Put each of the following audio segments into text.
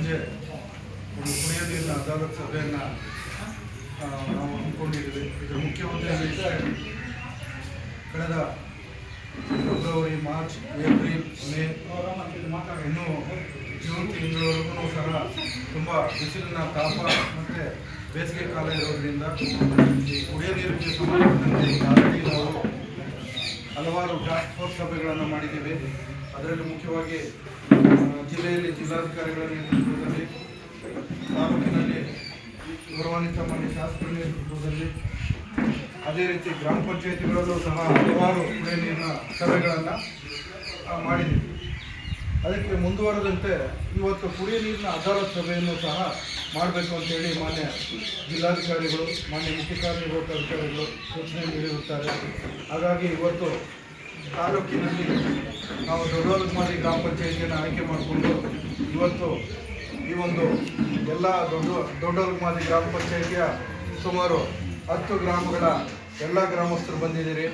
ಸಂಜೆ ಒಂದು ಕುಡಿಯುವ ನೀರಿನ ಅದಾಲತ್ ಸಭೆಯನ್ನು ನಾವು ಹಮ್ಮಿಕೊಂಡಿದ್ದೀವಿ. ಇದರ ಮುಖ್ಯ ಉದ್ದೇಶ ಕಳೆದ ಫೆಬ್ರವರಿ, ಮಾರ್ಚ್, ಏಪ್ರಿಲ್, ಮೇ ಇನ್ನೂ ಜೂನ್ ತಿಂಗಳವರೆಗೂ ಸಹ ತುಂಬ ಬಿಸಿಲಿನ ತಾಪ ಮತ್ತು ಬೇಸಿಗೆ ಕಾಲ ಇರೋದ್ರಿಂದ ಈ ಕುಡಿಯೋ ನೀರಿಗೆ ಸಂಬಂಧಿಸಿದಂತೆ ಆಲ್ರೆಡಿ ನಾವು ಹಲವಾರು ಟಾಸ್ಕ್ ಫೋರ್ಸ್ ಸಭೆಗಳನ್ನು ಮಾಡಿದ್ದೀವಿ. ಅದರಲ್ಲಿ ಮುಖ್ಯವಾಗಿ ಜಿಲ್ಲೆಯಲ್ಲಿ ಜಿಲ್ಲಾಧಿಕಾರಿಗಳ ನೇತೃತ್ವದಲ್ಲಿ, ತಾಲೂಕಿನಲ್ಲಿ ಗೌರವಾನ್ವಿತ ಮಾನ್ಯ ಶಾಸಕರ ನೇತೃತ್ವದಲ್ಲಿ, ಅದೇ ರೀತಿ ಗ್ರಾಮ ಪಂಚಾಯಿತಿಗಳಲ್ಲೂ ಸಹ ಹಲವಾರು ಕುಡಿಯುವ ನೀರಿನ ಸಭೆಗಳನ್ನು ಮಾಡಿದ್ದೀವಿ. ಅದಕ್ಕೆ ಮುಂದುವರೆದಂತೆ ಇವತ್ತು ಕುಡಿಯುವ ನೀರಿನ ಅದಾಲತ್ ಸಭೆಯನ್ನು ಸಹ ಮಾಡಬೇಕು ಅಂತೇಳಿ ಮಾನ್ಯ ಜಿಲ್ಲಾಧಿಕಾರಿಗಳು, ಮಾನ್ಯ ಮುಖ್ಯ ಕಾರ್ಯನಿರ್ವಾಹಕ ಅಧಿಕಾರಿಗಳು ಸೂಚನೆ ನೀಡಿರುತ್ತಾರೆ. ಹಾಗಾಗಿ ಇವತ್ತು ತಾಲೂಕಿನಲ್ಲಿ ನಾವು ದೊಡ್ಡವಲಗಮಾದಿ ಗ್ರಾಮ ಪಂಚಾಯಿತಿಯನ್ನು ಆಯ್ಕೆ ಮಾಡಿಕೊಂಡು ಇವತ್ತು ಈ ಒಂದು ಎಲ್ಲ ದೊಡ್ಡವಲಗಮಾದಿ ಗ್ರಾಮ ಪಂಚಾಯಿತಿಯ ಸುಮಾರು 10 ಗ್ರಾಮಗಳ ಎಲ್ಲ ಗ್ರಾಮಸ್ಥರು ಬಂದಿದ್ದೀರಿ.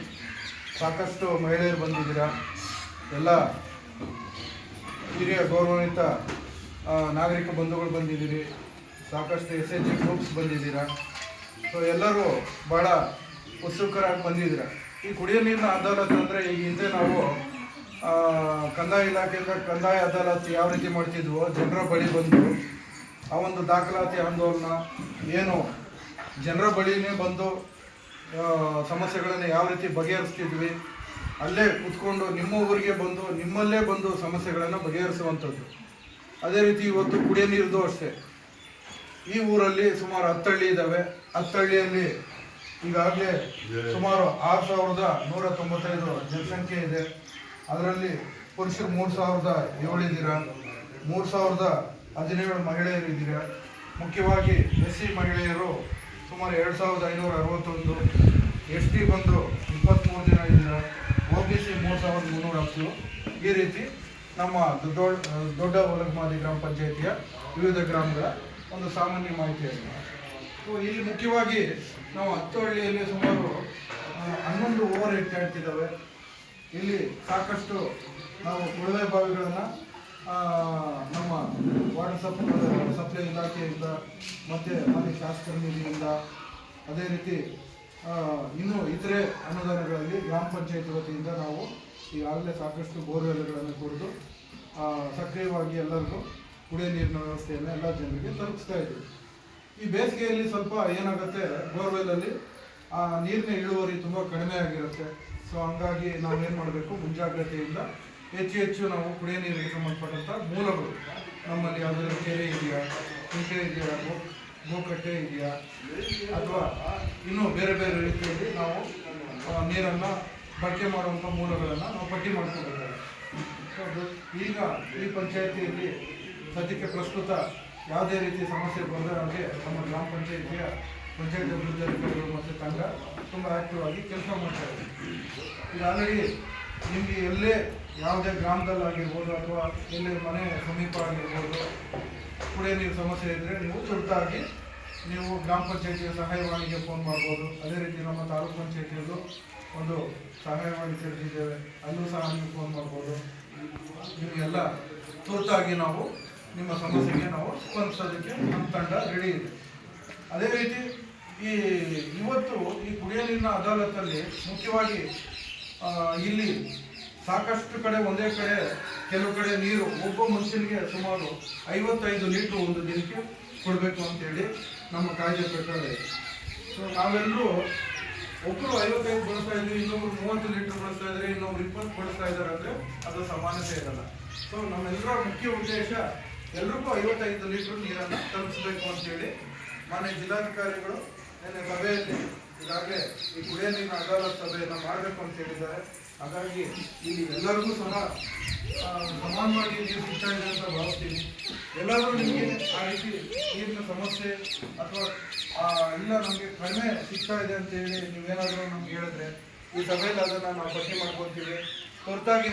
ಸಾಕಷ್ಟು ಮಹಿಳೆಯರು ಬಂದಿದ್ದೀರಾ. ಎಲ್ಲ ಹಿರಿಯ ಗೌರವಾನ್ವಿತ ನಾಗರಿಕ ಬಂಧುಗಳು ಬಂದಿದ್ದೀರಿ. ಸಾಕಷ್ಟು SHG ಗ್ರೂಪ್ಸ್ ಬಂದಿದ್ದೀರಾ. ಸೊ ಎಲ್ಲರೂ ಭಾಳ ಉತ್ಸುಕರಾಗಿ ಬಂದಿದ್ದೀರಾ. ಈ ಕುಡಿಯೋ ನೀರಿನ ಅದಾಲತ್ ಅಂದರೆ ಈ ಹಿಂದೆ ನಾವು ಕಂದಾಯ ಇಲಾಖೆಯಿಂದ ಕಂದಾಯ ಅದಾಲತ್ ಯಾವ ರೀತಿ ಮಾಡ್ತಿದ್ವೋ, ಜನರ ಬಳಿ ಬಂದು ಆ ಒಂದು ದಾಖಲಾತಿ ಆಂದೋಲನ ಏನು ಜನರ ಬಳಿನೇ ಬಂದು ಸಮಸ್ಯೆಗಳನ್ನು ಯಾವ ರೀತಿ ಬಗೆಹರಿಸ್ತಿದ್ವಿ, ಅಲ್ಲೇ ಕೂತ್ಕೊಂಡು ನಿಮ್ಮ ಊರಿಗೆ ಬಂದು ನಿಮ್ಮಲ್ಲೇ ಬಂದು ಸಮಸ್ಯೆಗಳನ್ನು ಬಗೆಹರಿಸುವಂಥದ್ದು. ಅದೇ ರೀತಿ ಇವತ್ತು ಕುಡಿಯೋ ನೀರಿದು ಅಷ್ಟೇ. ಈ ಊರಲ್ಲಿ ಸುಮಾರು 10 ಹಳ್ಳಿ ಇದ್ದಾವೆ. 10 ಹಳ್ಳಿಯಲ್ಲಿ ಈಗಾಗಲೇ ಸುಮಾರು 6195 ಜನಸಂಖ್ಯೆ ಇದೆ. ಅದರಲ್ಲಿ ಪುರುಷರು 3007 ಇದ್ದೀರಾ, 3017 ಮಹಿಳೆಯರು ಇದ್ದೀರಾ. ಮುಖ್ಯವಾಗಿ SC ಮಹಿಳೆಯರು ಸುಮಾರು 2561, ST ಬಂದು 23 ಜನ ಇದ್ದೀರಾ, OBC 3310. ಈ ರೀತಿ ನಮ್ಮ ದೊಡ್ಡವಲಗಮಾದಿ ಗ್ರಾಮ ಪಂಚಾಯಿತಿಯ ವಿವಿಧ ಗ್ರಾಮಗಳ ಒಂದು ಸಾಮಾನ್ಯ ಮಾಹಿತಿಯಾಗಿದೆ. ಸೊ ಇಲ್ಲಿ ಮುಖ್ಯವಾಗಿ ನಾವು 10 ಹಳ್ಳಿಯಲ್ಲಿ ಸುಮಾರು 11 ಓವರ್ ಹೆಡ್ ಟ್ಯಾಂಕ್ ಇದ್ದಾವೆ. ಇಲ್ಲಿ ಸಾಕಷ್ಟು ನಾವು ಕೊಳವೆ ಬಾವಿಗಳನ್ನು ನಮ್ಮ ವಾಟರ್ ಸಪ್ಲೈ ಇಲಾಖೆಯಿಂದ ಮತ್ತು ಮಾನ್ಯ ಶಾಸಕರ ನಿಧಿಯಿಂದ, ಅದೇ ರೀತಿ ಇನ್ನೂ ಇತರೆ ಅನುದಾನಗಳಲ್ಲಿ ಗ್ರಾಮ ಪಂಚಾಯತ್ ವತಿಯಿಂದ ನಾವು ಈಗಾಗಲೇ ಸಾಕಷ್ಟು ಬೋರ್ವೆಲ್ಗಳನ್ನು ಕುಡಿದು ಸಕ್ರಿಯವಾಗಿ ಎಲ್ಲರಿಗೂ ಕುಡಿಯೋ ನೀರಿನ ವ್ಯವಸ್ಥೆಯನ್ನು ಎಲ್ಲ ಜನರಿಗೆ ತಲುಪಿಸ್ತಾ ಇದ್ದೀವಿ. ಈ ಬೇಸಿಗೆಯಲ್ಲಿ ಸ್ವಲ್ಪ ಏನಾಗುತ್ತೆ, ಬೋರ್ವೆಲ್ಲಲ್ಲಿ ನೀರಿನ ಇಳುವರಿ ತುಂಬ ಕಡಿಮೆ ಆಗಿರುತ್ತೆ. ಸೊ ಹಂಗಾಗಿ ನಾವೇನು ಮಾಡಬೇಕು, ಮುಂಜಾಗ್ರತೆಯಿಂದ ಹೆಚ್ಚು ನಾವು ಕುಡಿಯೋ ನೀರಿಗೆ ಸಂಬಂಧಪಟ್ಟಂಥ ಮೂಲಗಳು ನಮ್ಮಲ್ಲಿ ಯಾವುದಾದ್ರೂ ಕೆರೆ ಇದೆಯಾ, ಕುಂಟೆ ಇದೆಯಾ, ಗೋಕಟ್ಟೆ ಇದೆಯಾ, ಅಥವಾ ಇನ್ನೂ ಬೇರೆ ಬೇರೆ ರೀತಿಯಲ್ಲಿ ನಾವು ನೀರನ್ನು ಬಳಕೆ ಮಾಡುವಂಥ ಮೂಲಗಳನ್ನು ನಾವು ಪಟ್ಟಿ ಮಾಡ್ಕೊಂಡಿದ್ದೇವೆ. ಈಗ ಈ ಪಂಚಾಯಿತಿಯಲ್ಲಿ ಸದ್ಯಕ್ಕೆ ಪ್ರಸ್ತುತ ಯಾವುದೇ ರೀತಿ ಸಮಸ್ಯೆ ಬಂದರೆ ನಮಗೆ ನಮ್ಮ ಗ್ರಾಮ ಪಂಚಾಯಿತಿಯ ಪಂಚಾಯತ್ ಅಭಿವೃದ್ಧಿ ಅಧಿಕಾರಿಗಳು ಮತ್ತು ತಂಡ ತುಂಬ ಆ್ಯಕ್ಟಿವ್ ಆಗಿ ಕೆಲಸ ಮಾಡ್ತಾ ಇದ್ದೀವಿ. ಈಗ ಆಲ್ರೆಡಿ ನಿಮಗೆ ಎಲ್ಲೇ ಯಾವುದೇ ಗ್ರಾಮದಲ್ಲಾಗಿರ್ಬೋದು ಅಥವಾ ಎಲ್ಲೇ ಮನೆ ಸಮೀಪ ಆಗಿರ್ಬೋದು ಕುಡಿಯೋ ನೀರು ಸಮಸ್ಯೆ ಇದ್ದರೆ ನೀವು ತುರ್ತಾಗಿ ನೀವು ಗ್ರಾಮ ಪಂಚಾಯಿತಿಯ ಸಹಾಯವಾಣಿಗೆ ಫೋನ್ ಮಾಡ್ಬೋದು. ಅದೇ ರೀತಿ ನಮ್ಮ ತಾಲೂಕು ಪಂಚಾಯಿತಿಯಲ್ಲೂ ಒಂದು ಸಹಾಯವಾಣಿ ತೆರೆದಿದ್ದೇವೆ, ಅಲ್ಲೂ ಸಹ ನೀವು ಫೋನ್ ಮಾಡ್ಬೋದು. ನಿಮಗೆಲ್ಲ ತುರ್ತಾಗಿ ನಾವು ನಿಮ್ಮ ಸಮಸ್ಯೆಗೆ ನಾವು ಸ್ಪಂದಿಸೋದಕ್ಕೆ ನಮ್ಮ ತಂಡ ರೆಡಿ ಇದೆ. ಅದೇ ರೀತಿ ಇವತ್ತು ಈ ಕುಡಿಯೋ ನೀರಿನ ಅದಾಲತ್ತಲ್ಲಿ ಮುಖ್ಯವಾಗಿ ಇಲ್ಲಿ ಸಾಕಷ್ಟು ಕಡೆ ಒಂದೇ ಕಡೆ ಕೆಲವು ಕಡೆ ನೀರು ಒಬ್ಬ ಮನುಷ್ಯನಿಗೆ ಸುಮಾರು 55 ಲೀಟ್ರ್ ಒಂದು ದಿನಕ್ಕೆ ಕೊಡಬೇಕು ಅಂತೇಳಿ ನಮ್ಮ ಕಾಯ್ದೆ ಪ್ರಕಾರ ಇದೆ. ಸೊ ನಾವೆಲ್ಲರೂ ಒಬ್ಬರು 55 ಬಳಸ್ತಾ ಇದ್ದೀವಿ, ಇನ್ನೊಬ್ರು 30 ಲೀಟ್ರ್ ಬಳಸ್ತಾ ಇದ್ದಾರೆ, ಇನ್ನೊಬ್ರು 20 ಬಳಸ್ತಾ ಇದ್ದಾರೆ ಅಂದರೆ ಅದು ಸಮಾನತೆ ಇರಲ್ಲ. ಸೊ ನಮ್ಮೆಲ್ಲರ ಮುಖ್ಯ ಉದ್ದೇಶ ಎಲ್ರಿಗೂ 55 ಲೀಟ್ರ್ ನೀರನ್ನು ತಲುಪಿಸಬೇಕು ಅಂತೇಳಿ ಮಾನ್ಯ ಜಿಲ್ಲಾಧಿಕಾರಿಗಳು ನಿನ್ನೆ ಸಭೆಯಲ್ಲಿ ಈಗಾಗಲೇ ಈ ಕುಡಿಯೋ ನೀರಿನ ಅದಾಲತ್ ಸಭೆಯನ್ನು ಮಾಡಬೇಕು ಅಂತ ಹೇಳಿದ್ದಾರೆ. ಹಾಗಾಗಿ ಇಲ್ಲಿ ಎಲ್ಲರಿಗೂ ಸಹ ಸಮಾನವಾಗಿ ನೀರು ಸಿಗ್ತಾ ಇದೆ ಅಂತ ಭಾವಿಸ್ತೀನಿ. ಎಲ್ಲರೂ ನಿಮಗೆ ಆ ರೀತಿ ನೀರಿನ ಸಮಸ್ಯೆ ಅಥವಾ ಇಲ್ಲ ನಮಗೆ ಕಡಿಮೆ ಸಿಗ್ತಾ ಇದೆ ಅಂತೇಳಿ ನೀವೇನಾದರೂ ನಮ್ಗೆ ಹೇಳಿದ್ರೆ ಈ ಸಭೆಯಲ್ಲಿ ಅದನ್ನು ನಾವು ಪಟ್ಟಿ ಮಾಡ್ಕೊತೀವಿ. ಹೊರತಾಗಿ